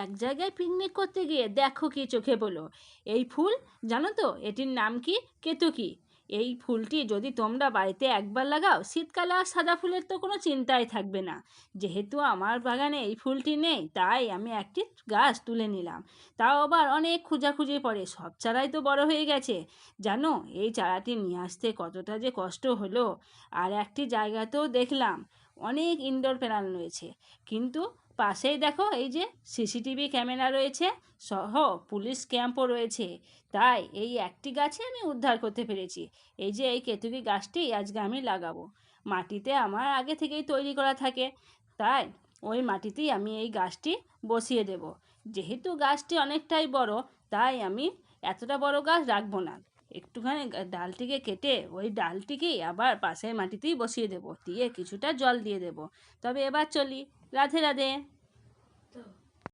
এক জায়গায় পিকনিক করতে গিয়ে দেখো কি চোখে পড়লো। এই ফুল জানো তো এটির নাম কি? কেতকী। এই ফুলটি যদি তোমরা বাড়িতে একবার লাগাও, শীতকালে আর সাদা ফুলের তো কোনো চিন্তাই থাকবে না। যেহেতু আমার বাগানে এই ফুলটি নেই, তাই আমি একটি গাছ তুলে নিলাম। তাও আবার অনেক খোঁজাখুঁজি পরে, সব চারাই তো বড় হয়ে গেছে। জানো এই চারাটি নিয়ে আসতে কতটা যে কষ্ট হলো। আর একটি জায়গাতেও দেখলাম অনেক ইনডোর প্ল্যান্ট রয়েছে, কিন্তু পাশেই দেখো এই যে সিসিটিভি ক্যামেরা রয়েছে, সহ পুলিশ ক্যাম্পও রয়েছে। তাই এই একটি গাছে আমি উদ্ধার করতে পেরেছি। এই যে এই কেতকী গাছটি আজকে আমি লাগাবো। মাটিতে আমার আগে থেকেই তৈরি করা থাকে, তাই ওই মাটিতেই আমি এই গাছটি বসিয়ে দেব। যেহেতু গাছটি অনেকটাই বড়, তাই আমি এতটা বড় গাছ রাখবো না। একটুখানি ডালটিকে কেটে ওই ডালটিকেই আবার পাশের মাটিতেই বসিয়ে দেব, দিয়ে কিছুটা জল দিয়ে দেব। তবে এবার চলি। রাধে রাধে।